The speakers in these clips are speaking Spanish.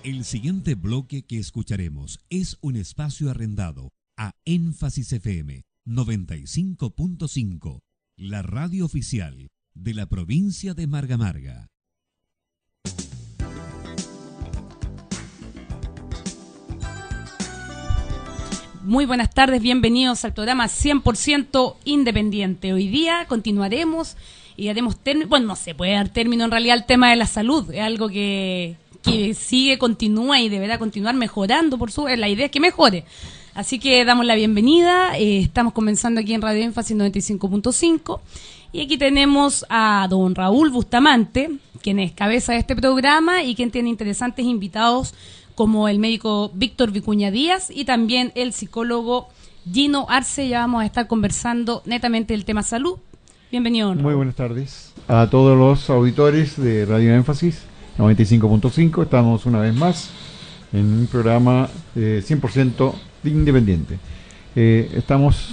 El siguiente bloque que escucharemos es un espacio arrendado a Énfasis FM 95.5, la radio oficial de la provincia de Marga Marga. Muy buenas tardes, bienvenidos al programa 100% Independiente. Hoy día continuaremos y haremos bueno, no se puede dar término en realidad al tema de la salud, es algo que sigue, continúa y deberá continuar mejorando, la idea es que mejore. Así que damos la bienvenida, estamos comenzando aquí en Radio Énfasis 95.5 y aquí tenemos a don Raúl Bustamante, quien es cabeza de este programa y quien tiene interesantes invitados como el médico Víctor Vicuña Díaz y también el psicólogo Gino Arce. Ya vamos a estar conversando netamente del tema salud. Bienvenido, Raúl. Muy buenas tardes a todos los auditores de Radio Énfasis 95.5. Estamos una vez más en un programa 100% independiente. Vamos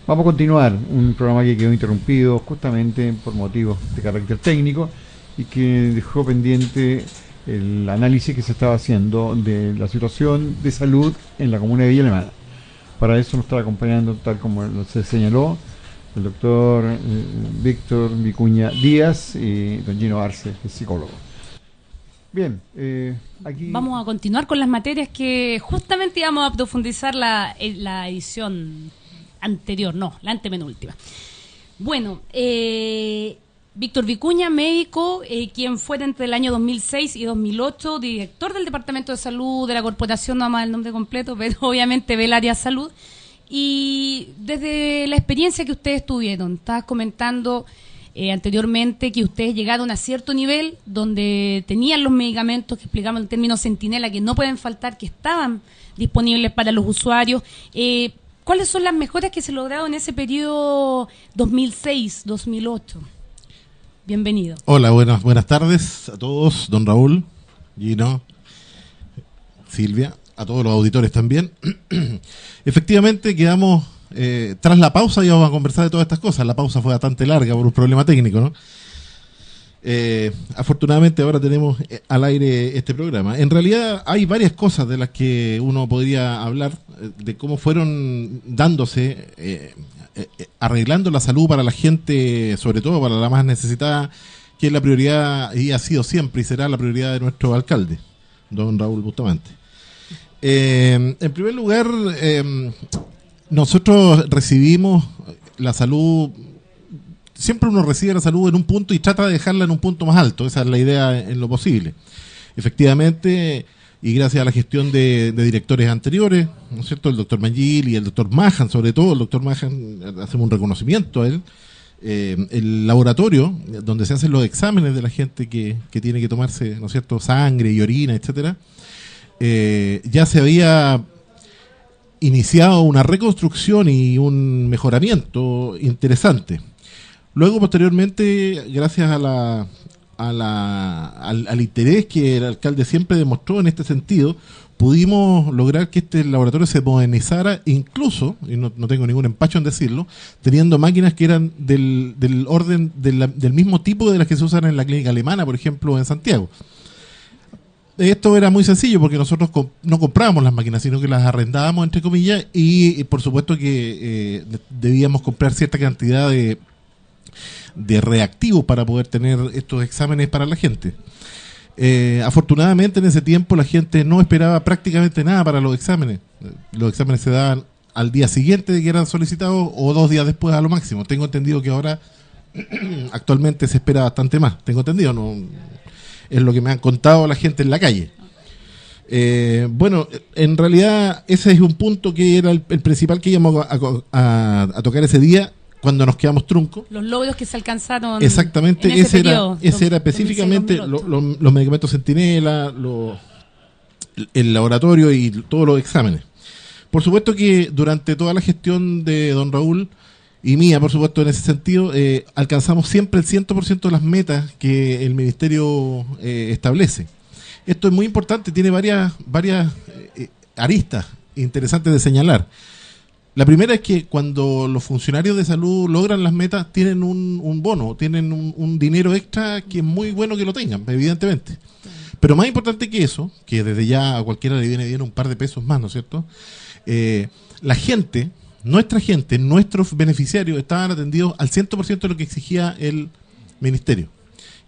a continuar un programa que quedó interrumpido justamente por motivos de carácter técnico y que dejó pendiente el análisis que se estaba haciendo de la situación de salud en la comuna de Villa Alemana. Para eso nos está acompañando, tal como se señaló, el doctor Víctor Vicuña Díaz y don Gino Arce, el psicólogo. Bien, aquí vamos a continuar con las materias que justamente íbamos a profundizar la edición anterior, no, la antepenúltima. Bueno, Víctor Vicuña, médico, quien fue entre el año 2006 y 2008 director del Departamento de Salud de la Corporación, no vamos a dar el nombre completo, pero obviamente ve el área de salud. Y desde la experiencia que ustedes tuvieron, estabas comentando anteriormente que ustedes llegaron a cierto nivel donde tenían los medicamentos que explicamos en términos centinela, que no pueden faltar, que estaban disponibles para los usuarios. ¿Cuáles son las mejoras que se lograron en ese periodo 2006-2008? Bienvenido. Hola, buenas tardes a todos, don Raúl, Gino, Silvia, a todos los auditores también. Efectivamente, quedamos, tras la pausa íbamos a conversar de todas estas cosas. La pausa fue bastante larga por un problema técnico, ¿no? Afortunadamente ahora tenemos al aire este programa. En realidad hay varias cosas de las que uno podría hablar, de cómo fueron dándose, arreglando la salud para la gente, sobre todo para la más necesitada, que es la prioridad y ha sido siempre y será la prioridad de nuestro alcalde, don Raúl Bustamante. En primer lugar, nosotros recibimos la salud. Siempre uno recibe la salud en un punto y trata de dejarla en un punto más alto. Esa es la idea en lo posible. Efectivamente, y gracias a la gestión de directores anteriores, ¿no es cierto? El doctor Mangil y el doctor Mahan, sobre todo, el doctor Mahan, hacemos un reconocimiento a él. El laboratorio, donde se hacen los exámenes de la gente que tiene que tomarse, ¿no es cierto?, sangre y orina, etcétera, ya se había iniciado una reconstrucción y un mejoramiento interesante. Luego, posteriormente, gracias al interés que el alcalde siempre demostró en este sentido, pudimos lograr que este laboratorio se modernizara, incluso, y no tengo ningún empacho en decirlo, teniendo máquinas que eran del orden del mismo tipo de las que se usan en la clínica alemana, por ejemplo, en Santiago. Esto era muy sencillo porque nosotros no comprábamos las máquinas, sino que las arrendábamos, entre comillas, y por supuesto que debíamos comprar cierta cantidad de reactivos para poder tener estos exámenes para la gente. Afortunadamente en ese tiempo la gente no esperaba prácticamente nada para los exámenes. Los exámenes se daban al día siguiente de que eran solicitados o 2 días después a lo máximo. Tengo entendido que ahora actualmente se espera bastante más. Tengo entendido, no es lo que me han contado la gente en la calle. Bueno, en realidad ese es un punto que era el principal que íbamos a tocar ese día, cuando nos quedamos truncos. Los logros que se alcanzaron. Exactamente, en ese periodo, ese era específicamente los medicamentos centinela, el laboratorio y todos los exámenes. Por supuesto que durante toda la gestión de don Raúl y mía, por supuesto, en ese sentido, alcanzamos siempre el 100% de las metas que el ministerio establece. Esto es muy importante, tiene varias aristas interesantes de señalar. La primera es que cuando los funcionarios de salud logran las metas, tienen un bono, tienen un dinero extra que es muy bueno que lo tengan, evidentemente. Pero más importante que eso, que desde ya a cualquiera le viene bien un par de pesos más, ¿no es cierto? La gente, nuestros beneficiarios estaban atendidos al 100% de lo que exigía el ministerio.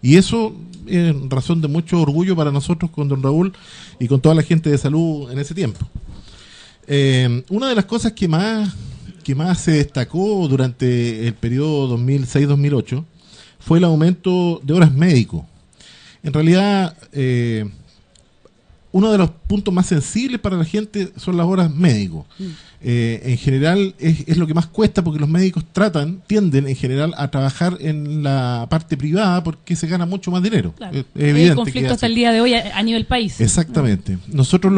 Y eso es razón de mucho orgullo para nosotros con don Raúl y con toda la gente de salud en ese tiempo. Una de las cosas que más se destacó durante el periodo 2006-2008 fue el aumento de horas médico. En realidad, uno de los puntos más sensibles para la gente son las horas médico. En general es lo que más cuesta, porque los médicos tienden en general a trabajar en la parte privada porque se gana mucho más dinero. Claro. Es evidente. El conflicto hasta el día de hoy a nivel país. Exactamente. Nosotros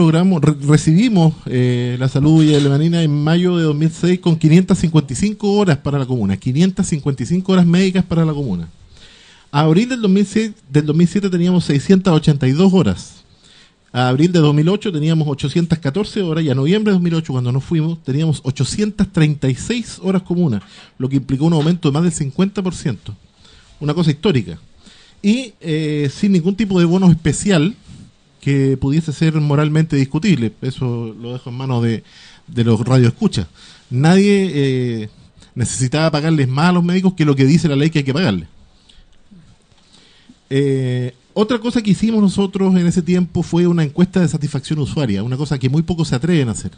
recibimos la salud villalemanina en mayo de 2006 con 555 horas para la comuna, 555 horas médicas para la comuna. A abril del 2007 teníamos 682 horas. A abril de 2008 teníamos 814 horas y a noviembre de 2008, cuando nos fuimos, teníamos 836 horas comunas, lo que implicó un aumento de más del 50%. Una cosa histórica. Y sin ningún tipo de bono especial que pudiese ser moralmente discutible. Eso lo dejo en manos de los radioescuchas. Nadie necesitaba pagarles más a los médicos que lo que dice la ley que hay que pagarles. Otra cosa que hicimos nosotros en ese tiempo fue una encuesta de satisfacción usuaria, una cosa que muy pocos se atreven a hacer.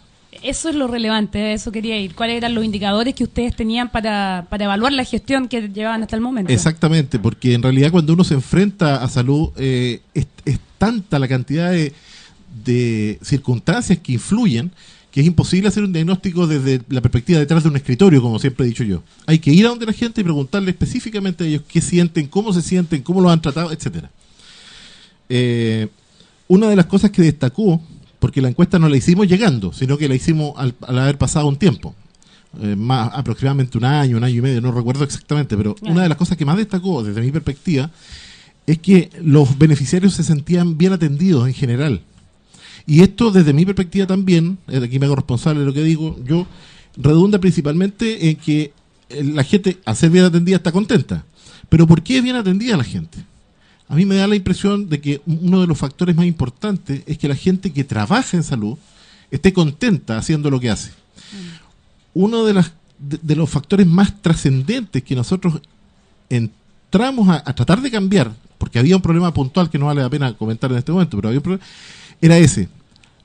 Eso es lo relevante, a eso quería ir. ¿Cuáles eran los indicadores que ustedes tenían para evaluar la gestión que llevaban hasta el momento? Exactamente, porque en realidad cuando uno se enfrenta a salud, es tanta la cantidad de circunstancias que influyen, que es imposible hacer un diagnóstico desde la perspectiva detrás de un escritorio, como siempre he dicho yo. Hay que ir a donde la gente y preguntarle específicamente a ellos qué sienten, cómo se sienten, cómo lo han tratado, etcétera. Una de las cosas que destacó, porque la encuesta no la hicimos llegando, sino que la hicimos al haber pasado un tiempo, más aproximadamente un año y medio, no recuerdo exactamente, pero una de las cosas que más destacó desde mi perspectiva es que los beneficiarios se sentían bien atendidos en general. Y esto desde mi perspectiva también, aquí me hago responsable de lo que digo yo, redunda principalmente en que la gente, al ser bien atendida, está contenta. Pero ¿por qué es bien atendida la gente? A mí me da la impresión de que uno de los factores más importantes es que la gente que trabaja en salud esté contenta haciendo lo que hace. Uno de los factores más trascendentes que nosotros entramos a tratar de cambiar, porque había un problema puntual que no vale la pena comentar en este momento, pero había un problema, era ese,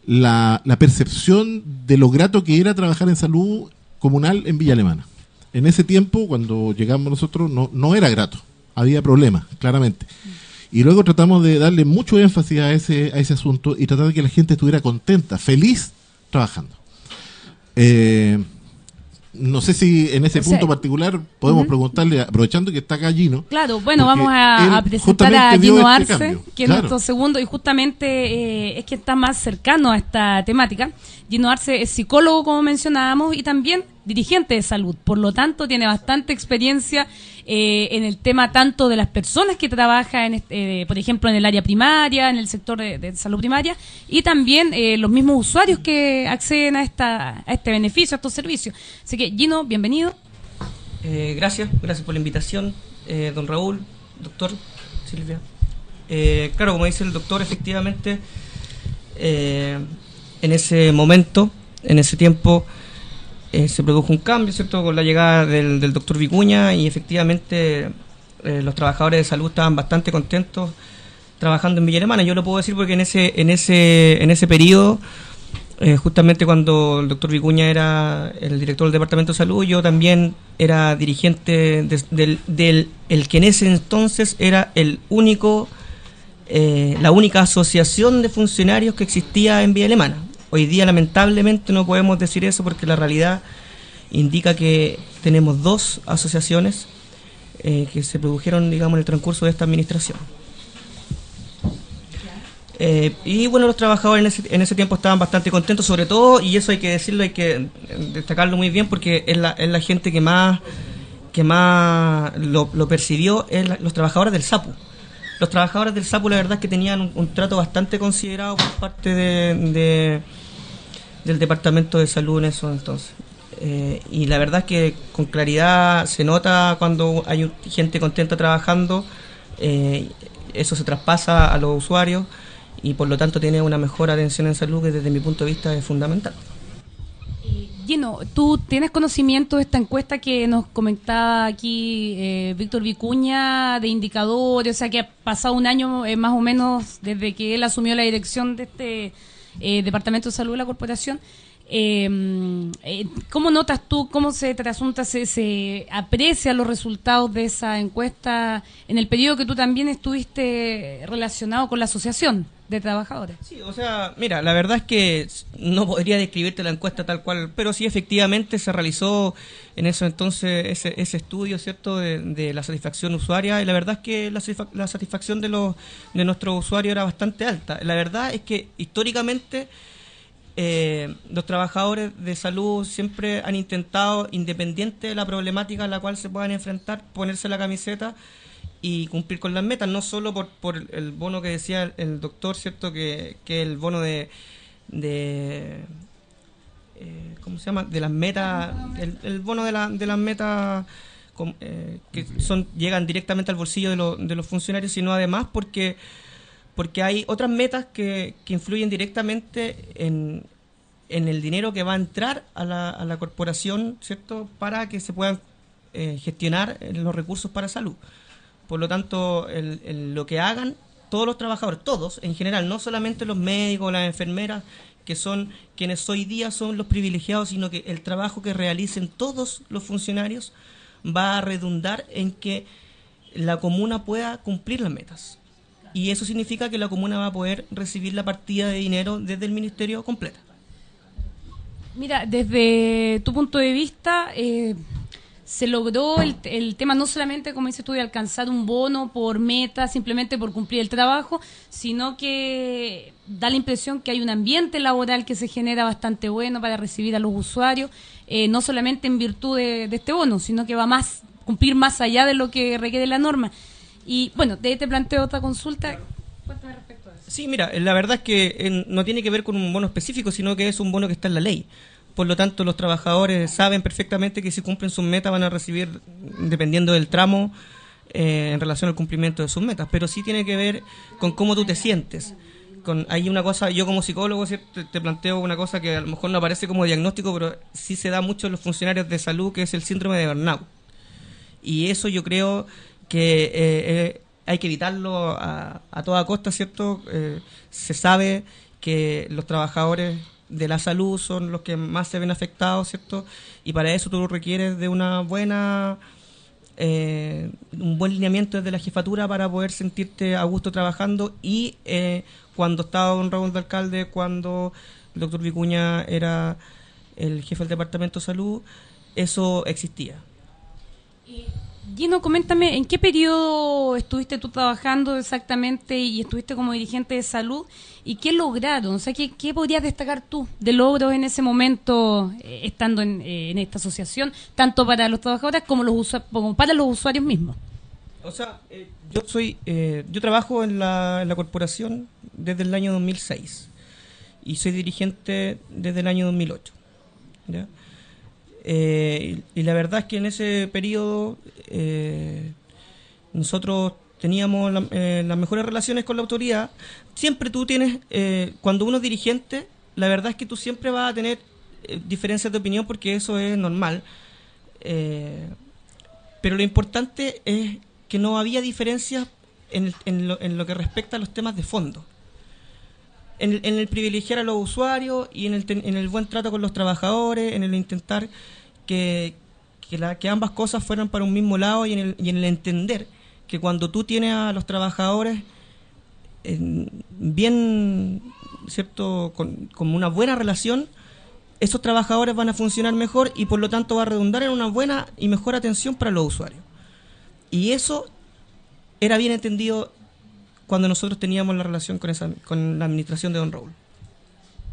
la percepción de lo grato que era trabajar en salud comunal en Villa Alemana. En ese tiempo, cuando llegamos nosotros, no era grato, había problemas, claramente. Y luego tratamos de darle mucho énfasis a ese asunto y tratar de que la gente estuviera contenta, feliz, trabajando. No sé si en ese punto particular podemos preguntarle, aprovechando que está acá Gino. Claro, bueno, vamos a presentar a Gino Arce, que es nuestro segundo, y justamente es que está más cercano a esta temática. Gino Arce es psicólogo, como mencionábamos, y también dirigente de salud. Por lo tanto, tiene bastante experiencia en el tema tanto de las personas que trabajan, por ejemplo, en el área primaria, en el sector de salud primaria, y también los mismos usuarios que acceden a este beneficio, a estos servicios. Así que, Gino, bienvenido. Gracias por la invitación, don Raúl, doctor Silvia. Claro, como dice el doctor, efectivamente, en ese momento, en ese tiempo, se produjo un cambio, ¿cierto?, con la llegada del doctor Vicuña, y efectivamente los trabajadores de salud estaban bastante contentos trabajando en Villa Alemana. Yo lo puedo decir porque en ese periodo, justamente cuando el doctor Vicuña era el director del Departamento de Salud, yo también era dirigente del que en ese entonces era la única asociación de funcionarios que existía en Villa Alemana. Hoy día, lamentablemente, no podemos decir eso porque la realidad indica que tenemos 2 asociaciones que se produjeron, digamos, en el transcurso de esta administración. Y bueno, los trabajadores en ese tiempo estaban bastante contentos, sobre todo, y eso hay que decirlo, hay que destacarlo muy bien, porque es la gente que más lo percibió, los trabajadores del SAPU. Los trabajadores del SAPU, la verdad es que tenían un trato bastante considerado por parte del Departamento de Salud en eso entonces. Y la verdad es que con claridad se nota cuando hay gente contenta trabajando, eso se traspasa a los usuarios, y por lo tanto tiene una mejor atención en salud que desde mi punto de vista es fundamental. Gino, ¿tú tienes conocimiento de esta encuesta que nos comentaba aquí Víctor Vicuña de indicadores? O sea, que ha pasado un año más o menos desde que él asumió la dirección de este Departamento de Salud de la Corporación. ¿Cómo notas tú, cómo se trasunta, se aprecian los resultados de esa encuesta en el periodo que tú también estuviste relacionado con la Asociación de Trabajadores? Sí, o sea, mira, la verdad es que no podría describirte la encuesta tal cual, pero sí efectivamente se realizó en eso entonces ese estudio, ¿cierto?, de la satisfacción usuaria, y la verdad es que la satisfacción de nuestros usuarios era bastante alta. La verdad es que históricamente los trabajadores de salud siempre han intentado, independiente de la problemática a la cual se puedan enfrentar, ponerse la camiseta y cumplir con las metas, no solo por el bono que decía el doctor, ¿cierto?, que el bono de ¿cómo se llama?, de las metas, el bono de las metas que llegan directamente al bolsillo de los funcionarios, sino además porque hay otras metas que influyen directamente en el dinero que va a entrar a la corporación, ¿cierto?, para que se puedan gestionar los recursos para salud. Por lo tanto, lo que hagan todos los trabajadores, todos en general, no solamente los médicos, las enfermeras, que son quienes hoy día son los privilegiados, sino que el trabajo que realicen todos los funcionarios va a redundar en que la comuna pueda cumplir las metas. Y eso significa que la comuna va a poder recibir la partida de dinero desde el ministerio completa. Mira, desde tu punto de vista, se logró el tema no solamente, como dices tú, de alcanzar un bono por meta, simplemente por cumplir el trabajo, sino que da la impresión que hay un ambiente laboral que se genera bastante bueno para recibir a los usuarios, no solamente en virtud de este bono, sino que va más cumplir más allá de lo que requiere la norma. Y bueno, de ahí te planteo otra consulta. Cuéntame respecto a eso. Sí, mira, la verdad es que no tiene que ver con un bono específico, sino que es un bono que está en la ley. Por lo tanto, los trabajadores saben perfectamente que si cumplen sus metas van a recibir, dependiendo del tramo, en relación al cumplimiento de sus metas. Pero sí tiene que ver con cómo tú te sientes. Hay una cosa, yo como psicólogo te planteo una cosa que a lo mejor no aparece como diagnóstico, pero sí se da mucho en los funcionarios de salud, que es el síndrome de burnout. Y eso yo creo que hay que evitarlo a toda costa, ¿cierto? Se sabe que los trabajadores de la salud son los que más se ven afectados, ¿cierto? Y para eso tú requieres de un buen lineamiento desde la jefatura para poder sentirte a gusto trabajando. Y cuando estaba don Raúl de alcalde, cuando el doctor Vicuña era el jefe del departamento de salud, eso existía. Gino, coméntame, ¿en qué periodo estuviste tú trabajando exactamente y estuviste como dirigente de salud? ¿Y qué lograron? O sea, ¿qué podrías destacar tú de logros en ese momento estando en esta asociación, tanto para los trabajadores como para los usuarios mismos? O sea, yo trabajo en la corporación desde el año 2006 y soy dirigente desde el año 2008, ¿ya? Y la verdad es que en ese periodo nosotros teníamos las mejores relaciones con la autoridad. Siempre tú tienes, cuando uno es dirigente, la verdad es que tú siempre vas a tener diferencias de opinión, porque eso es normal, pero lo importante es que no había diferencias en lo que respecta a los temas de fondo. En el privilegiar a los usuarios y en el buen trato con los trabajadores, en el intentar que ambas cosas fueran para un mismo lado, y en el entender que cuando tú tienes a los trabajadores bien, ¿cierto?, con una buena relación, esos trabajadores van a funcionar mejor y por lo tanto va a redundar en una buena y mejor atención para los usuarios. Y eso era bien entendido cuando nosotros teníamos la relación con la administración de don Raúl.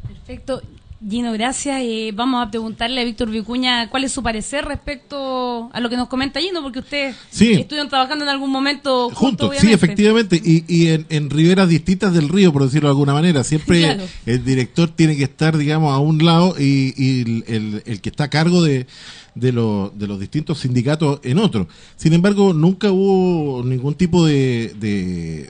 Perfecto. Gino, gracias. Vamos a preguntarle a Víctor Vicuña cuál es su parecer respecto a lo que nos comenta Gino, porque ustedes estuvieron trabajando en algún momento juntos, sí, efectivamente, y en riberas distintas del río, por decirlo de alguna manera. Siempre claro, el director tiene que estar, digamos, a un lado y el que está a cargo de los distintos sindicatos en otro. Sin embargo, nunca hubo ningún tipo de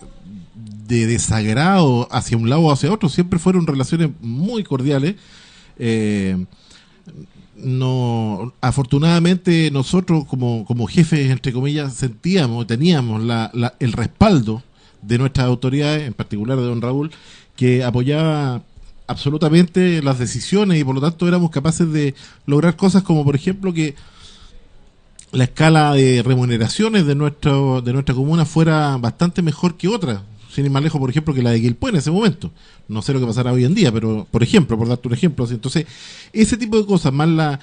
de desagrado hacia un lado o hacia otro, siempre fueron relaciones muy cordiales. No, afortunadamente nosotros como jefes, entre comillas, teníamos el respaldo de nuestras autoridades, en particular de don Raúl, que apoyaba absolutamente las decisiones y por lo tanto éramos capaces de lograr cosas como, por ejemplo, que la escala de remuneraciones de nuestra comuna fuera bastante mejor que otras, sin ir más lejos, por ejemplo, que la de Quilpué en ese momento. No sé lo que pasará hoy en día, pero, por ejemplo, por darte un ejemplo, entonces, ese tipo de cosas, más la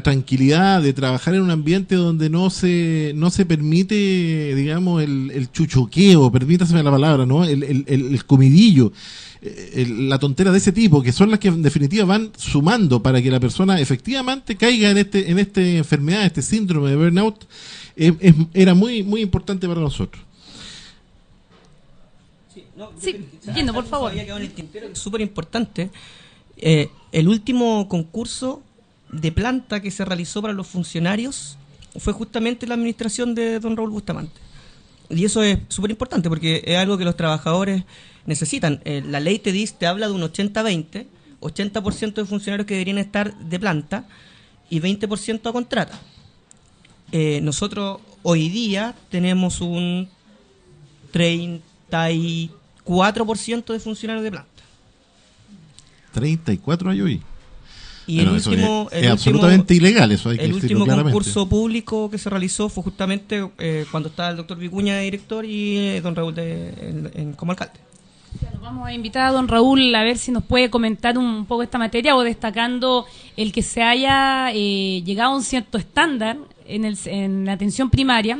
tranquilidad de trabajar en un ambiente donde no se permite, digamos, el chuchoqueo, permítaseme la palabra, ¿no? El comidillo, la tontera de ese tipo, que son las que en definitiva van sumando para que la persona efectivamente caiga en esta enfermedad, este síndrome de burnout, era muy, muy importante para nosotros. Sí, yendo, por favor. Es súper importante. El último concurso de planta que se realizó para los funcionarios fue justamente la administración de don Raúl Bustamante. Y eso es súper importante porque es algo que los trabajadores necesitan. La ley te habla de un 80-20, 80% de funcionarios que deberían estar de planta y 20% a contrata. Nosotros hoy día tenemos un 34% de funcionarios de planta. 34 hay hoy. Y bueno, es absolutamente ilegal, eso hay que decirlo claramente. El último concurso público que se realizó fue justamente cuando estaba el doctor Vicuña de director y don Raúl como alcalde. Nos vamos a invitar a don Raúl a ver si nos puede comentar un poco esta materia o destacando el que se haya llegado a un cierto estándar en la atención primaria,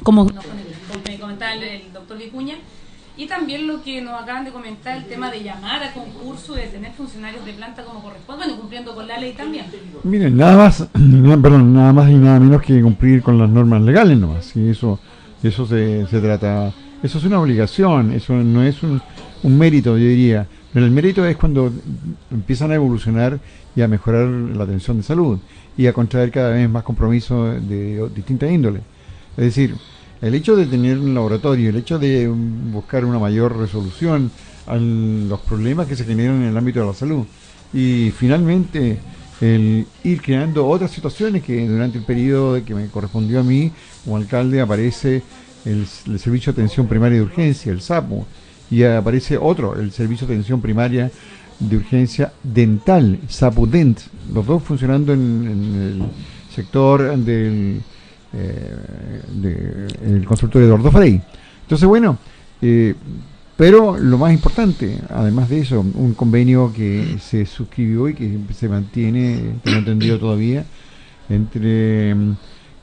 como me comentaba el doctor Vicuña. Y también lo que nos acaban de comentar, el tema de llamar a concurso, de tener funcionarios de planta como corresponde, bueno, cumpliendo con la ley también. Miren, nada más y nada menos que cumplir con las normas legales nomás. Y eso se trata, eso es una obligación, eso no es un mérito, yo diría. Pero el mérito es cuando empiezan a evolucionar y a mejorar la atención de salud y a contraer cada vez más compromisos de distinta índole. Es decir, el hecho de tener un laboratorio, el hecho de buscar una mayor resolución a los problemas que se generan en el ámbito de la salud y finalmente el ir creando otras situaciones que durante el periodo que me correspondió a mí como alcalde aparece el Servicio de Atención Primaria de Urgencia, el SAPU, y aparece otro, el Servicio de Atención Primaria de Urgencia Dental, SAPU Dent, los dos funcionando en el sector del el consultorio de Eduardo Frei. Entonces, bueno, pero lo más importante, además de eso, un convenio que se suscribió y que se mantiene, que no he entendido todavía, entre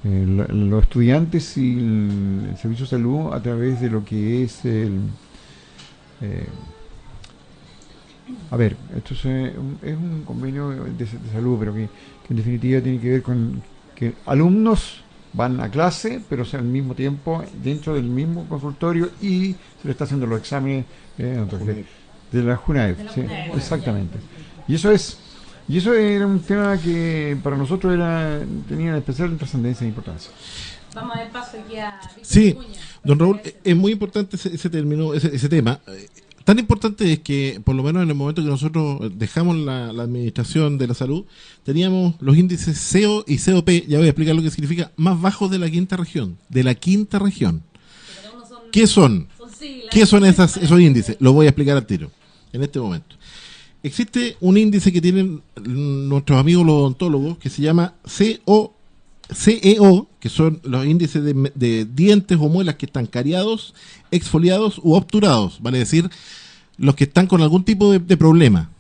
los estudiantes y el Servicio de Salud a través de lo que es esto es un convenio de salud, pero que en definitiva tiene que ver con que alumnos van a clase, pero al mismo tiempo dentro del mismo consultorio y se le está haciendo los exámenes de la JUNAEV. Sí, exactamente. Y eso era un tema que para nosotros tenía especial trascendencia e importancia. Vamos a dar paso aquí a Víctor Sí, Vicuña. don Raúl, es muy importante ese tema. Tan importante es que, por lo menos en el momento que nosotros dejamos la administración de la salud, teníamos los índices CO y COP, ya voy a explicar lo que significa, más bajos de la quinta región. ¿Qué son? ¿Qué son esos índices? Lo voy a explicar al tiro, en este momento. Existe un índice que tienen nuestros amigos los odontólogos, que se llama CEO, que son los índices de dientes o muelas que están cariados, exfoliados u obturados, vale decir, los que están con algún tipo de problema.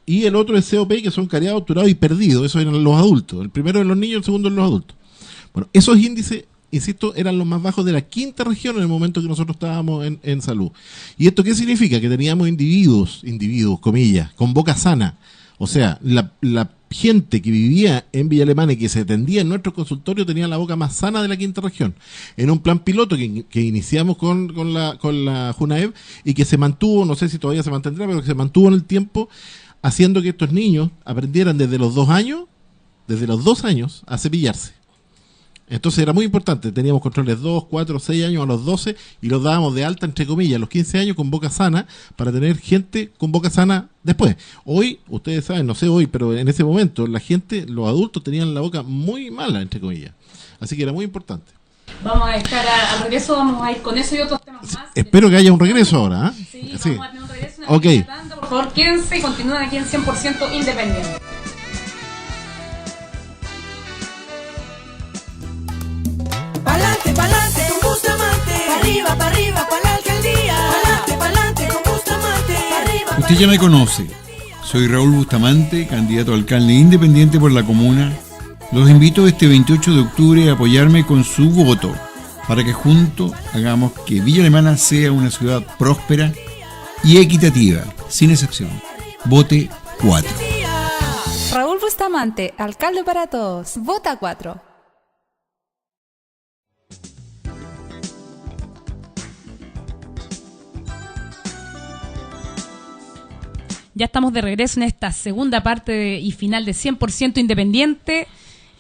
Y el otro es COP, que son cariados, obturados y perdidos, eso eran los adultos. El primero en los niños, el segundo en los adultos. Bueno, esos índices, insisto, eran los más bajos de la quinta región en el momento que nosotros estábamos en salud. ¿Y esto qué significa? Que teníamos individuos, comillas, con boca sana. O sea, la gente que vivía en Villa Alemana y que se atendía en nuestro consultorio tenía la boca más sana de la quinta región. En un plan piloto que iniciamos con la JUNAEV y que se mantuvo, no sé si todavía se mantendrá, pero que se mantuvo en el tiempo, haciendo que estos niños aprendieran desde los 2 años a cepillarse. Entonces era muy importante, teníamos controles 2, 4, 6 años a los 12 y los dábamos de alta, entre comillas, a los 15 años con boca sana para tener gente con boca sana después. Hoy, ustedes saben, no sé hoy, pero en ese momento la gente, los adultos tenían la boca muy mala, entre comillas. Así que era muy importante. Vamos a estar al regreso, vamos a ir con eso y otros temas más. Espero que haya un regreso ahora. Sí, Sí. vamos a tener un regreso. Ok. Tanda, por favor, quédense y continúen aquí en 100% Independiente. Pa'lante, pa'lante con Bustamante. Pa' arriba, pa' la alcaldía. Pa'lante con Bustamante. Pa' arriba. Usted ya me conoce. Soy Raúl Bustamante, candidato a alcalde independiente por la comuna. Los invito este 28 de octubre a apoyarme con su voto para que juntos hagamos que Villa Alemana sea una ciudad próspera y equitativa, sin excepción. Vote 4. Raúl Bustamante, alcalde para todos. Vota 4. Ya estamos de regreso en esta segunda parte y final de 100% Independiente.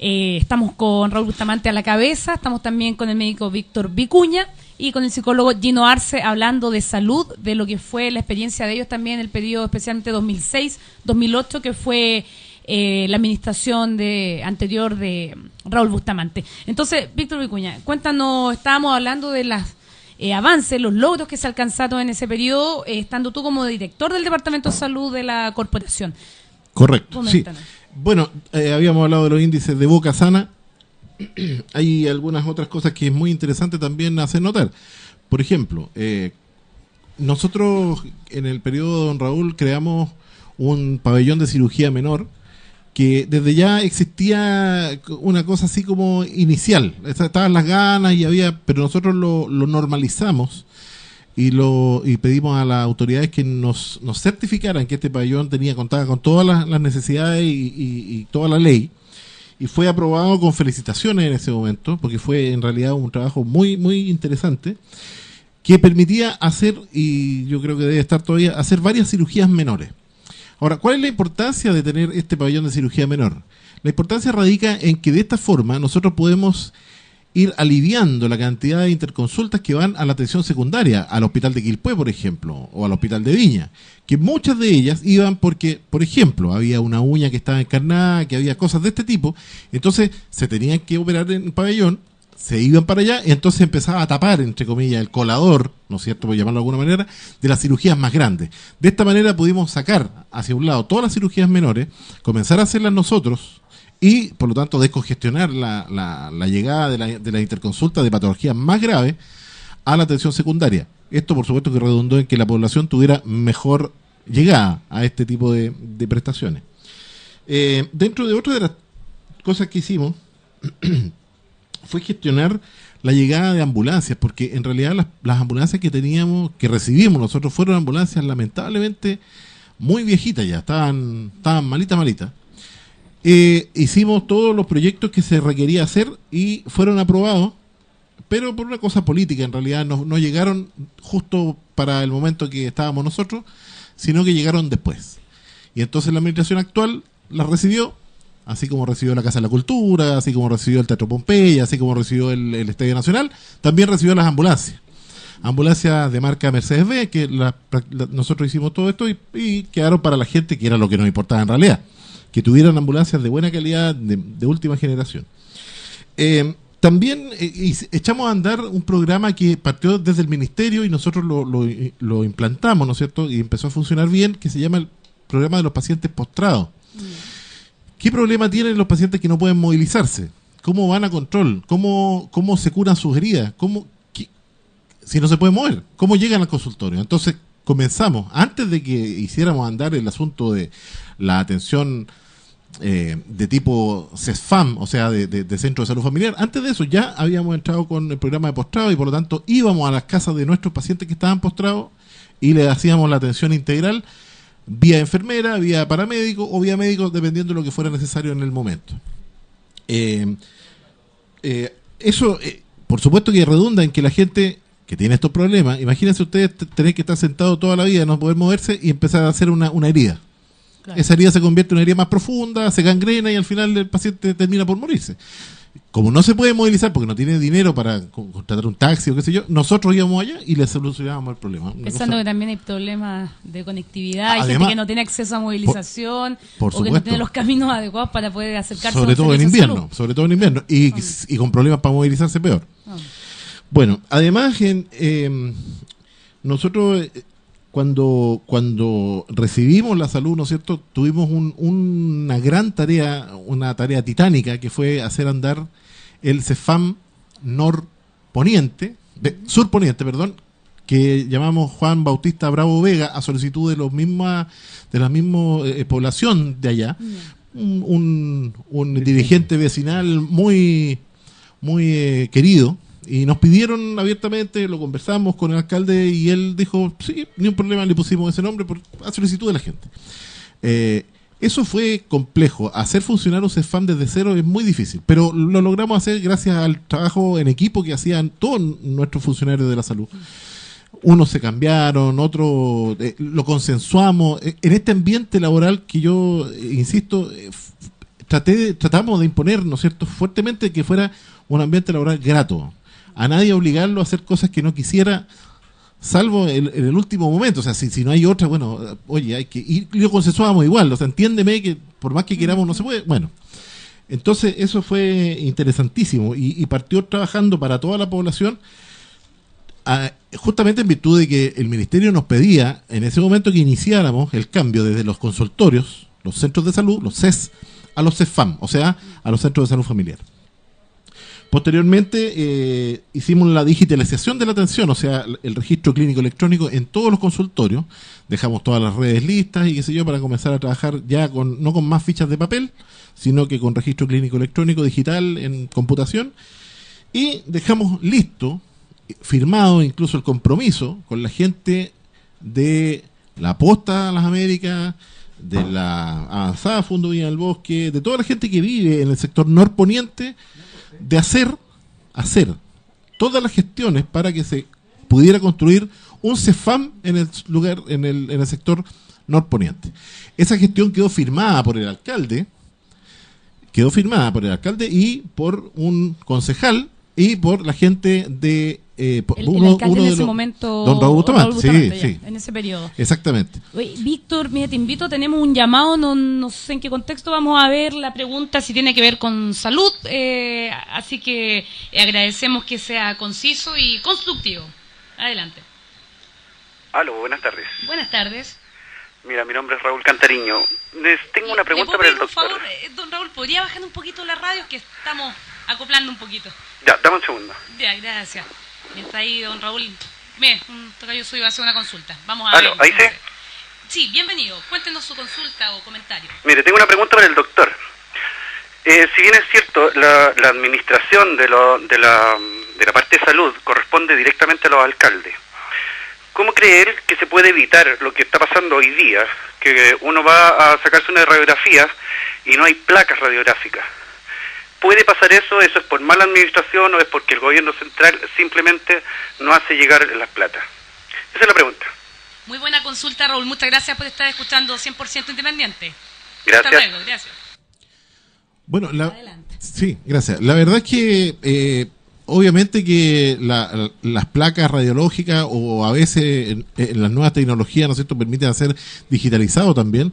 Estamos con Raúl Bustamante a la cabeza, estamos también con el médico Víctor Vicuña y con el psicólogo Gino Arce hablando de salud, de lo que fue la experiencia de ellos también en el periodo especialmente 2006-2008, que fue la administración anterior de Raúl Bustamante. Entonces, Víctor Vicuña, cuéntanos, estábamos hablando de las avances, los logros que se alcanzaron en ese periodo, estando tú como director del Departamento de Salud de la corporación. Correcto, sí. Coméntanos. Bueno, habíamos hablado de los índices de boca sana. Hay algunas otras cosas que es muy interesante también hacer notar. Por ejemplo, nosotros en el periodo de don Raúl creamos un pabellón de cirugía menor que desde ya existía una cosa así como inicial. Estaban las ganas y había, pero nosotros lo normalizamos y pedimos a las autoridades que nos certificaran que este pabellón contaba con todas las necesidades y toda la ley, y fue aprobado con felicitaciones en ese momento, porque fue en realidad un trabajo muy, muy interesante, que permitía hacer, y yo creo que debe estar todavía, hacer varias cirugías menores. Ahora, ¿cuál es la importancia de tener este pabellón de cirugía menor? La importancia radica en que de esta forma nosotros podemos ir aliviando la cantidad de interconsultas que van a la atención secundaria, al hospital de Quilpué, por ejemplo, o al hospital de Viña, que muchas de ellas iban porque, por ejemplo, había una uña que estaba encarnada, que había cosas de este tipo, entonces se tenían que operar en el pabellón, se iban para allá, y entonces empezaba a tapar, entre comillas, el colador, ¿no es cierto?, por llamarlo de alguna manera, de las cirugías más grandes. De esta manera pudimos sacar hacia un lado todas las cirugías menores, comenzar a hacerlas nosotros, y por lo tanto descongestionar la llegada de la interconsulta de patologías más graves a la atención secundaria. Esto por supuesto que redundó en que la población tuviera mejor llegada a este tipo de prestaciones. Dentro de otra de las cosas que hicimos fue gestionar la llegada de ambulancias, porque en realidad las ambulancias que recibimos nosotros fueron ambulancias lamentablemente muy viejitas ya, estaban malitas. Hicimos todos los proyectos que se requería hacer y fueron aprobados, pero por una cosa política en realidad no llegaron justo para el momento que estábamos nosotros, sino que llegaron después. Y entonces la administración actual las recibió, así como recibió la Casa de la Cultura, así como recibió el Teatro Pompeya, así como recibió el Estadio Nacional, también recibió las ambulancias. Ambulancias de marca Mercedes-Benz, que nosotros hicimos todo esto y quedaron para la gente, que era lo que nos importaba en realidad, que tuvieran ambulancias de buena calidad, de última generación. También echamos a andar un programa que partió desde el Ministerio y nosotros lo implantamos, ¿no es cierto?, y empezó a funcionar bien, que se llama el programa de los pacientes postrados. ¿Qué problema tienen los pacientes que no pueden movilizarse? ¿Cómo van a control? ¿Cómo se curan sus heridas? Si no se pueden mover, ¿cómo llegan al consultorio? Entonces comenzamos, antes de que hiciéramos andar el asunto de la atención de tipo CESFAM, o sea, de Centro de Salud Familiar, antes de eso ya habíamos entrado con el programa de postrado y por lo tanto íbamos a las casas de nuestros pacientes que estaban postrados y les hacíamos la atención integral vía enfermera, vía paramédico o vía médico, dependiendo de lo que fuera necesario en el momento. Eso, por supuesto que redunda en que la gente que tiene estos problemas, imagínense ustedes tener que estar sentado toda la vida, no poder moverse y empezar a hacer una herida. Claro. Esa herida se convierte en una herida más profunda, se gangrena y al final el paciente termina por morirse. como no se puede movilizar porque no tiene dinero para contratar un taxi o qué sé yo, nosotros íbamos allá y le solucionábamos el problema. Pensando que también hay problemas de conectividad, hay Además, gente que no tiene acceso a movilización, por o que supuesto. no tiene los caminos adecuados para poder acercarse sobre a un todo en servicio de invierno, salud. sobre todo en invierno, y con problemas para movilizarse peor. Ah. Bueno, además nosotros cuando recibimos la salud, ¿no es cierto?, tuvimos una gran tarea, una tarea titánica, que fue hacer andar el CEFAM surponiente, perdón, que llamamos Juan Bautista Bravo Vega, a solicitud de la misma población de allá, un dirigente vecinal muy querido. Y nos pidieron abiertamente, lo conversamos con el alcalde y él dijo, sí, ni un problema, le pusimos ese nombre a solicitud de la gente. Eso fue complejo. Hacer funcionar un CEFAM desde cero es muy difícil, pero lo logramos hacer gracias al trabajo en equipo que hacían todos nuestros funcionarios de la salud. Unos se cambiaron, otros lo consensuamos. En este ambiente laboral que yo, insisto, tratamos de imponer, ¿no es cierto?, fuertemente, que fuera un ambiente laboral grato. A nadie obligarlo a hacer cosas que no quisiera, salvo en el último momento. O sea, si no hay otra, bueno, oye, hay que ir, y lo consensuamos igual. O sea, entiéndeme que por más que queramos no se puede. Bueno, entonces eso fue interesantísimo y partió trabajando para toda la población, justamente en virtud de que el ministerio nos pedía en ese momento que iniciáramos el cambio desde los consultorios, los centros de salud, los CES, a los CEFAM, o sea, a los centros de salud familiar. Posteriormente hicimos la digitalización de la atención, o sea, el registro clínico electrónico en todos los consultorios. Dejamos todas las redes listas y qué sé yo, para comenzar a trabajar ya no con más fichas de papel, sino que con registro clínico electrónico digital en computación. Y dejamos listo, firmado incluso el compromiso con la gente de la Posta a las Américas, de la Avanzada Fundo Villa del Bosque, de toda la gente que vive en el sector norponiente, de hacer todas las gestiones para que se pudiera construir un CEFAM en el lugar, en el sector norponiente. Esa gestión quedó firmada por el alcalde y por un concejal y por la gente de el alcalde en ese momento, don Raúl Bustamante, sí, en ese periodo. Exactamente. Oye, Víctor, mira, te invito, tenemos un llamado, no sé en qué contexto, vamos a ver la pregunta si tiene que ver con salud, así que agradecemos que sea conciso y constructivo. Adelante. Aló, buenas tardes. Buenas tardes. Mira, mi nombre es Raúl Cantariño. Tengo una pregunta para el doctor. Por favor, don Raúl, ¿podría bajar un poquito la radio? Que estamos acoplando un poquito. Ya, dame un segundo. Ya, gracias. Mientras ahí, don Raúl, un tocayo suyo va a hacer una consulta. Vamos a ¿Aló? ver. ¿Ahí sí? Sí, bienvenido. Cuéntenos su consulta o comentario. Mire, tengo una pregunta para el doctor. Si bien es cierto, la administración de la parte de salud corresponde directamente a los alcaldes, ¿cómo cree él que se puede evitar lo que está pasando hoy día? Que uno va a sacarse una radiografía y no hay placas radiográficas. ¿Puede pasar eso? ¿Eso es por mala administración o es porque el gobierno central simplemente no hace llegar las plata? Esa es la pregunta. Muy buena consulta, Raúl. Muchas gracias por estar escuchando 100% Independiente. Gracias. Hasta luego, gracias. Bueno, Adelante. Sí, gracias. La verdad es que obviamente que las placas radiológicas o a veces en las nuevas tecnologías, ¿no es cierto?, permiten hacer digitalizado también.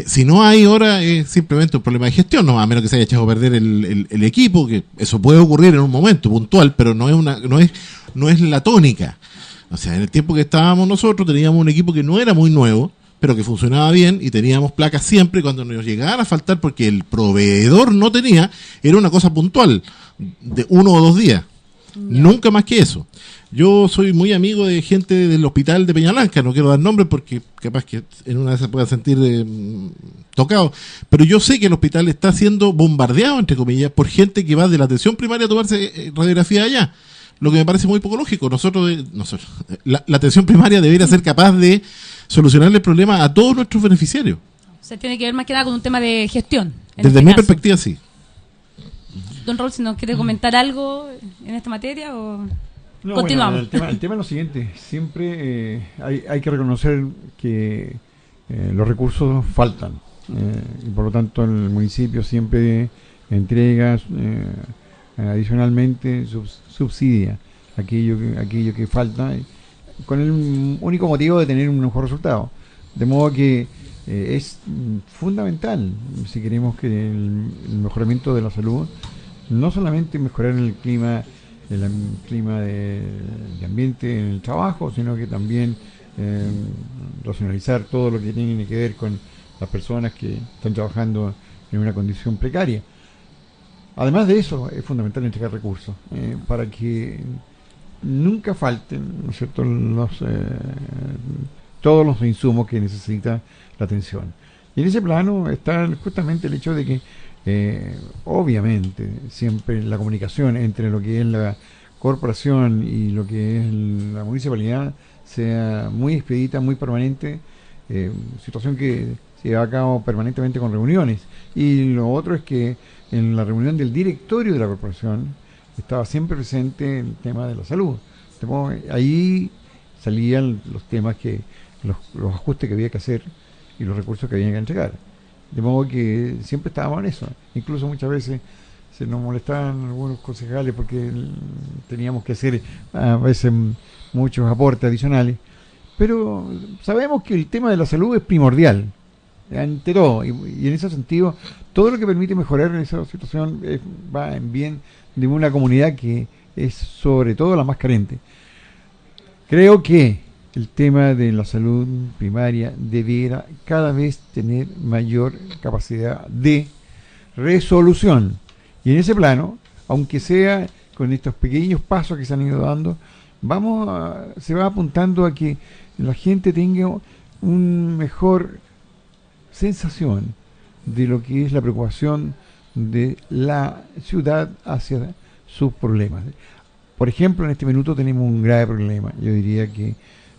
Si no hay ahora, es simplemente un problema de gestión, no, a menos que se haya echado a perder el equipo, que eso puede ocurrir en un momento puntual, pero no es la tónica. O sea, en el tiempo que estábamos nosotros teníamos un equipo que no era muy nuevo, pero que funcionaba bien y teníamos placas siempre. Cuando nos llegaban a faltar porque el proveedor no tenía, era una cosa puntual de 1 o 2 días, nunca más que eso. Yo soy muy amigo de gente del hospital de Peñalanca, no quiero dar nombres porque capaz que en una de esas pueda sentir tocado, pero yo sé que el hospital está siendo bombardeado, entre comillas, por gente que va de la atención primaria a tomarse radiografía allá, lo que me parece muy poco lógico. La atención primaria debería ser capaz de solucionarle el problema a todos nuestros beneficiarios. O sea, tiene que ver más que nada con un tema de gestión. Desde mi perspectiva, sí. Don Raúl, si nos quiere comentar algo en esta materia o... No, continuamos. Bueno, el tema es lo siguiente, siempre hay que reconocer que los recursos faltan y por lo tanto el municipio siempre entrega adicionalmente subsidia aquello que falta, con el único motivo de tener un mejor resultado. De modo que es fundamental, si queremos que el mejoramiento de la salud, no solamente mejorar el clima de ambiente en el trabajo, sino que también racionalizar todo lo que tiene que ver con las personas que están trabajando en una condición precaria. Además de eso, es fundamental entregar recursos para que nunca falten, ¿no es cierto?, todos los insumos que necesita la atención. Y en ese plano está justamente el hecho de que obviamente siempre la comunicación entre lo que es la corporación y lo que es la municipalidad sea muy expedita, muy permanente, situación que se lleva a cabo permanentemente con reuniones. Y lo otro es que en la reunión del directorio de la corporación estaba siempre presente el tema de la salud. Ahí salían los temas los ajustes que había que hacer y los recursos que había que entregar. De modo que siempre estábamos en eso. Incluso muchas veces se nos molestaban algunos concejales porque teníamos que hacer a veces muchos aportes adicionales. Pero sabemos que el tema de la salud es primordial ante todo, y en ese sentido todo lo que permite mejorar esa situación va en bien de una comunidad que es sobre todo la más carente. Creo que el tema de la salud primaria debiera cada vez tener mayor capacidad de resolución, y en ese plano, aunque sea con estos pequeños pasos que se han ido dando, se va apuntando a que la gente tenga una mejor sensación de lo que es la preocupación de la ciudad hacia sus problemas. Por ejemplo, en este minuto tenemos un grave problema, yo diría que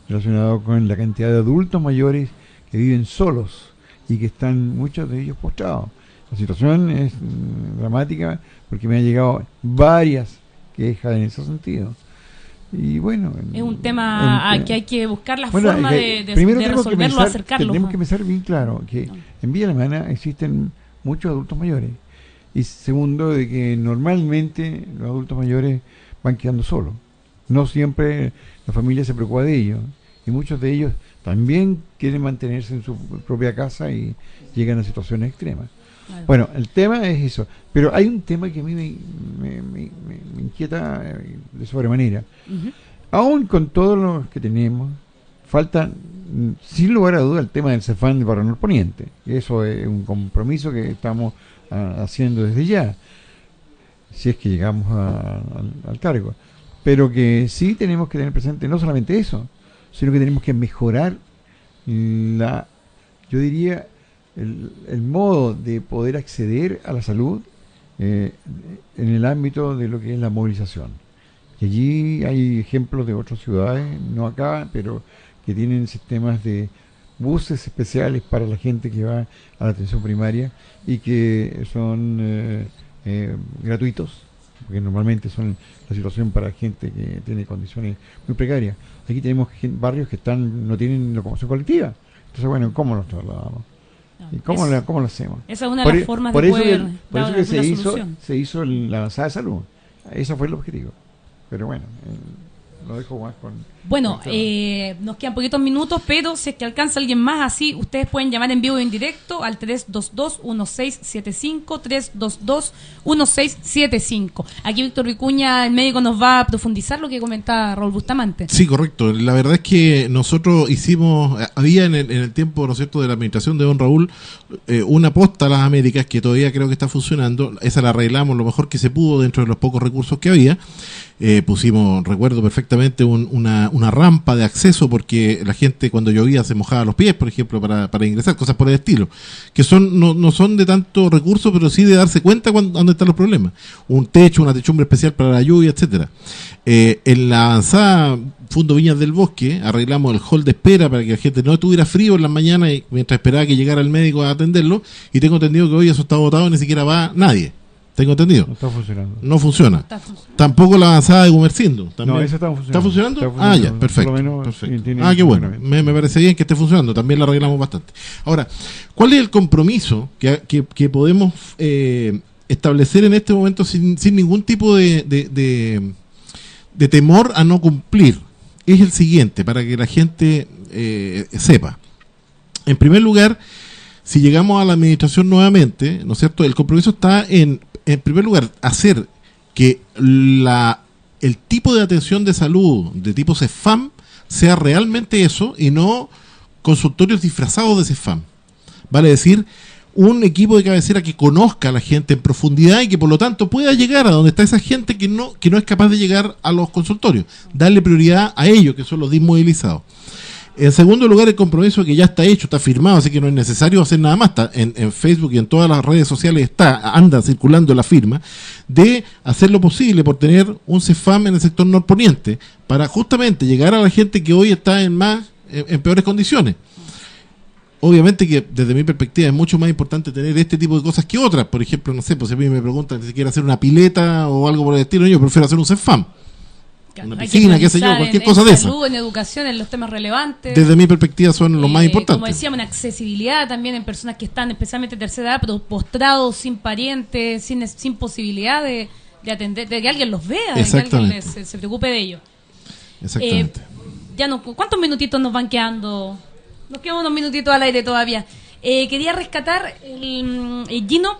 relacionado con la cantidad de adultos mayores que viven solos y que están muchos de ellos postrados. La situación es dramática porque me han llegado varias quejas en ese sentido. Y bueno, es un tema que hay que buscar la forma de resolverlo, acercarlo. Tenemos que pensar bien claro que en Villa Alemana existen muchos adultos mayores, y segundo, de que normalmente los adultos mayores van quedando solos. No siempre la familia se preocupa de ellos, y muchos de ellos también quieren mantenerse en su propia casa y llegan a situaciones extremas. Claro. Bueno, el tema es eso, pero hay un tema que a mí me inquieta de sobremanera. Aún con todos los que tenemos, falta sin lugar a duda el tema del CEFAM de Barrio Norponiente. Eso es un compromiso que estamos haciendo desde ya, si es que llegamos al cargo. Pero que sí tenemos que tener presente no solamente eso, sino que tenemos que mejorar yo diría, el modo de poder acceder a la salud en el ámbito de lo que es la movilización. Y allí hay ejemplos de otras ciudades, no acá, pero que tienen sistemas de buses especiales para la gente que va a la atención primaria y que son gratuitos, porque normalmente son la situación para gente que tiene condiciones muy precarias. Aquí tenemos barrios que no tienen locomoción colectiva. Entonces, bueno, ¿cómo los trasladamos? ¿Y cómo lo hacemos? Esa es una de las formas de poder por eso que se hizo la avanzada de salud. Ese fue el objetivo. Pero bueno, lo dejo más con... Bueno, nos quedan poquitos minutos, pero si es que alcanza alguien más así, ustedes pueden llamar en vivo y en directo al 322-1675, 322-1675. Aquí Víctor Vicuña, el médico, nos va a profundizar lo que comentaba Raúl Bustamante. Sí, correcto. La verdad es que nosotros había en el tiempo, ¿no es cierto?, de la administración de don Raúl, una posta a las Américas que todavía creo que está funcionando. Esa la arreglamos lo mejor que se pudo dentro de los pocos recursos que había. Pusimos, recuerdo perfectamente, una rampa de acceso porque la gente cuando llovía se mojaba los pies, por ejemplo, para ingresar, cosas por el estilo, que no son de tanto recurso, pero sí de darse cuenta dónde están los problemas. Un techo, una techumbre especial para la lluvia, etcétera. En la avanzada Fundo Viñas del Bosque arreglamos el hall de espera para que la gente no tuviera frío en las mañanas y mientras esperaba que llegara el médico a atenderlo, y tengo entendido que hoy eso está botado, ni siquiera va nadie. Tengo entendido. No está funcionando. No funciona. Tampoco la avanzada de Gumersindo. No, esa está funcionando. ¿Está funcionando? Ya, perfecto. Por lo menos, perfecto. Qué bueno. Me parece bien que esté funcionando. También la arreglamos bastante. Ahora, ¿cuál es el compromiso que podemos establecer en este momento sin ningún tipo de temor a no cumplir es el siguiente, para que la gente sepa. En primer lugar, si llegamos a la administración nuevamente, ¿no es cierto?, el compromiso está en primer lugar, hacer que el tipo de atención de salud de tipo CEFAM sea realmente eso y no consultorios disfrazados de CEFAM. Vale decir, un equipo de cabecera que conozca a la gente en profundidad y que por lo tanto pueda llegar a donde está esa gente que no es capaz de llegar a los consultorios. Darle prioridad a ellos, que son los desmovilizados. En segundo lugar, el compromiso que ya está hecho, está firmado, así que no es necesario hacer nada más. Está en Facebook y en todas las redes sociales anda circulando la firma, de hacer lo posible por tener un CEFAM en el sector norponiente, para justamente llegar a la gente que hoy está en peores condiciones. Obviamente que desde mi perspectiva es mucho más importante tener este tipo de cosas que otras. Por ejemplo, no sé, pues si a mí me preguntan si quiero hacer una pileta o algo por el estilo, yo prefiero hacer un CEFAM. Una piscina, qué sé yo, cualquier cosa de esa. En salud, en educación, en los temas relevantes. Desde mi perspectiva son los más importantes. Como decíamos, en accesibilidad también en personas que están especialmente de tercera edad, pero postrados, sin parientes, sin posibilidad de atender, de que alguien los vea, de que alguien se preocupe de ellos. Exactamente. ¿Cuántos minutitos nos van quedando? Nos quedan unos minutitos al aire todavía. Quería rescatar, Gino,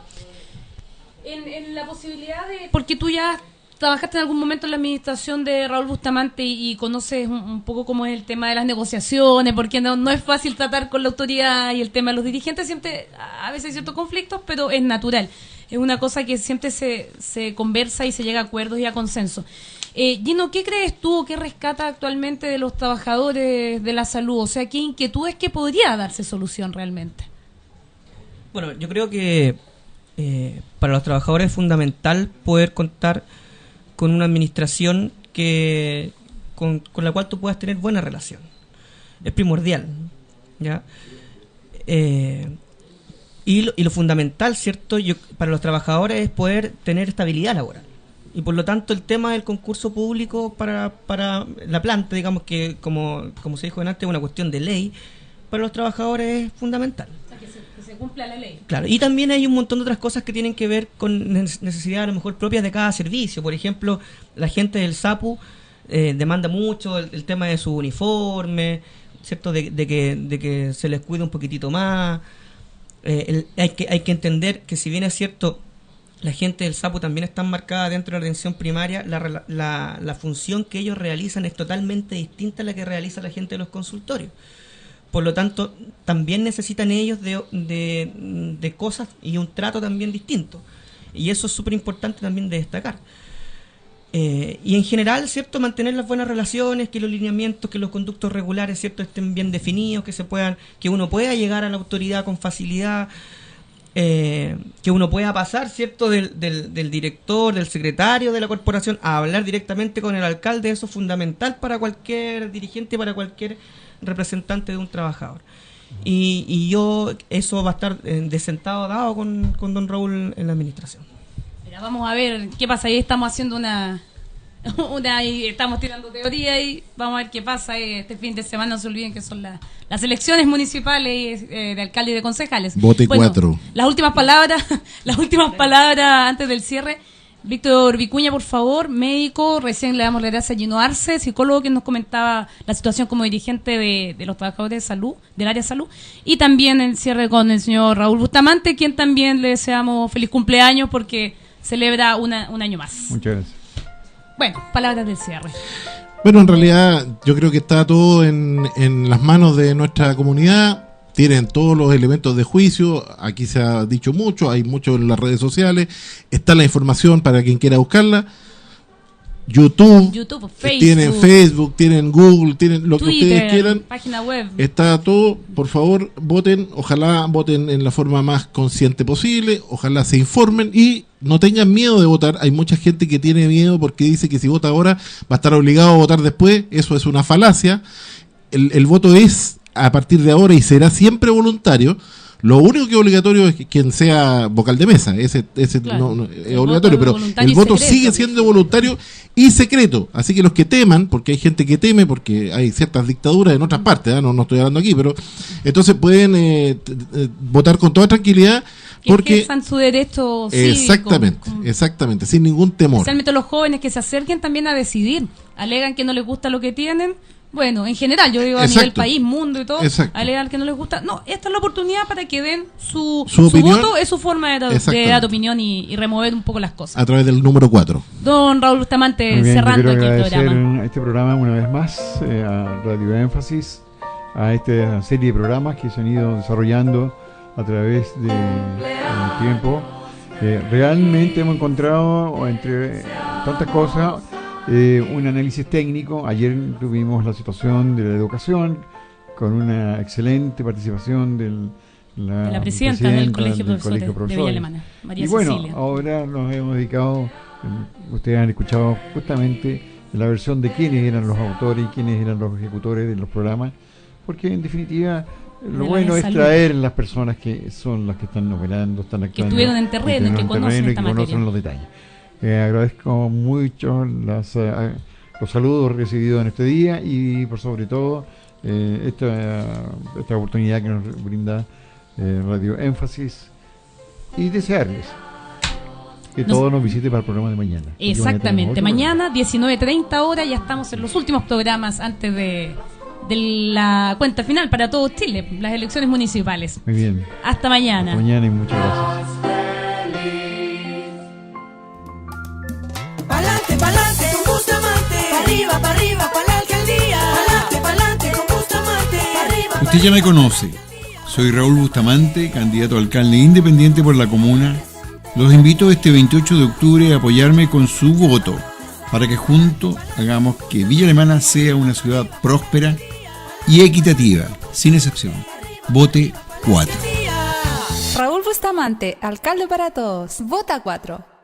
en la posibilidad de... Porque tú ya trabajaste en algún momento en la administración de Raúl Bustamante y conoces un poco cómo es el tema de las negociaciones, porque no es fácil tratar con la autoridad y el tema de los dirigentes. Siempre, a veces hay ciertos conflictos, pero es natural. Es una cosa que siempre se conversa y se llega a acuerdos y a consenso. Gino, ¿qué crees tú o qué rescata actualmente de los trabajadores de la salud? O sea, ¿qué inquietudes que podría darse solución realmente? Bueno, yo creo que para los trabajadores es fundamental poder contar con una administración con la cual tú puedas tener buena relación. Es primordial, ¿ya? Y lo fundamental, ¿cierto? Para los trabajadores es poder tener estabilidad laboral. Y por lo tanto el tema del concurso público para la planta, digamos que como se dijo antes, es una cuestión de ley, para los trabajadores es fundamental. O sea, que se cumpla la ley. Claro, y también hay un montón de otras cosas que tienen que ver con necesidades a lo mejor propias de cada servicio. Por ejemplo, la gente del SAPU demanda mucho el tema de su uniforme, ¿cierto? De que se les cuide un poquitito más. Hay que entender que si bien es cierto, la gente del SAPU también está marcada dentro de la atención primaria, la función que ellos realizan es totalmente distinta a la que realiza la gente de los consultorios. Por lo tanto, también necesitan ellos de cosas y un trato también distinto. Y eso es súper importante también de destacar. Y en general, ¿cierto?, mantener las buenas relaciones, que los lineamientos, que los conductos regulares, ¿cierto?, estén bien definidos, que uno pueda llegar a la autoridad con facilidad, que uno pueda pasar, ¿cierto?, del director, del secretario de la corporación a hablar directamente con el alcalde. Eso es fundamental para cualquier dirigente, para cualquier representante de un trabajador. Y eso va a estar de sentado dado con don Raúl en la administración. Mira, vamos a ver qué pasa. Ahí estamos haciendo y estamos tirando teoría y vamos a ver qué pasa este fin de semana. No se olviden que son las elecciones municipales de alcalde y de concejales. Vote 4. Las últimas palabras antes del cierre. Víctor Vicuña, por favor, médico, recién le damos las gracias a Gino Arce, psicólogo, que nos comentaba la situación como dirigente de los trabajadores de salud, del área de salud, y también el cierre con el señor Raúl Bustamante, quien también le deseamos feliz cumpleaños porque celebra un año más. Muchas gracias. Bueno, palabras del cierre. Bueno, en realidad yo creo que está todo en las manos de nuestra comunidad. Tienen todos los elementos de juicio, aquí se ha dicho mucho, hay mucho en las redes sociales, está la información para quien quiera buscarla. YouTube, Facebook, tienen Facebook, tienen Google, tienen lo Twitter, que ustedes quieran. Página web. Está todo, por favor, voten, ojalá voten en la forma más consciente posible, ojalá se informen y no tengan miedo de votar. Hay mucha gente que tiene miedo porque dice que si vota ahora va a estar obligado a votar después. Eso es una falacia. El voto es a partir de ahora y será siempre voluntario, Lo único que es obligatorio es que quien sea vocal de mesa, ese Claro. es El obligatorio, voto pero voluntario el y voto secreto. sigue siendo voluntario y secreto. Así que los que teman, porque hay gente que teme, porque hay ciertas dictaduras en otras partes, no estoy hablando aquí, pero entonces pueden votar con toda tranquilidad. Que Porque ejerzan su derecho cívico. exactamente, sin ningún temor. Especialmente los jóvenes que se acerquen también a decidir. Alegan que no les gusta lo que tienen. Bueno, en general, yo digo a Exacto. nivel país, mundo y todo, Exacto. alegan que no les gusta. No, esta es la oportunidad para que den su opinión. voto, es su forma de dar opinión y remover un poco las cosas. A través del número 4. Don Raúl Bustamante, Muy bien, cerrando yo aquí quiero el agradecer programa. este programa una vez más a Radio Énfasis, a esta serie de programas que se han ido desarrollando a través del tiempo. Realmente hemos encontrado, entre tantas cosas, un análisis técnico. Ayer tuvimos la situación de la educación con una excelente participación de la presidenta del Colegio de Profesores de Villa Alemana, María y bueno, Cecilia. ahora nos hemos dedicado, ustedes han escuchado justamente la versión de quiénes eran los autores y quiénes eran los ejecutores de los programas, porque en definitiva lo bueno es traer las personas que son las que están operando, están actuando, que estuvieron en terreno y que conocen esta materia. Los detalles. Agradezco mucho los saludos recibidos en este día y por sobre todo esta oportunidad que nos brinda Radio Énfasis, y desearles que todos nos visiten para el programa de mañana. Exactamente, mañana 19:30 horas, ya estamos en los últimos programas antes de la cuenta final para todo Chile, las elecciones municipales. Muy bien. Hasta mañana. Hasta mañana y muchas gracias. Pa'lante, pa'lante con Bustamante. Pa' arriba, pa' la alcaldía. Pa'lante, pa'lante con Bustamante. Pa' arriba. Usted ya me conoce. Soy Raúl Bustamante, candidato a alcalde independiente por la comuna. Los invito este 28 de octubre a apoyarme con su voto para que juntos hagamos que Villa Alemana sea una ciudad próspera y equitativa, sin excepción. Vote 4. Raúl Bustamante, alcalde para todos. Vota 4.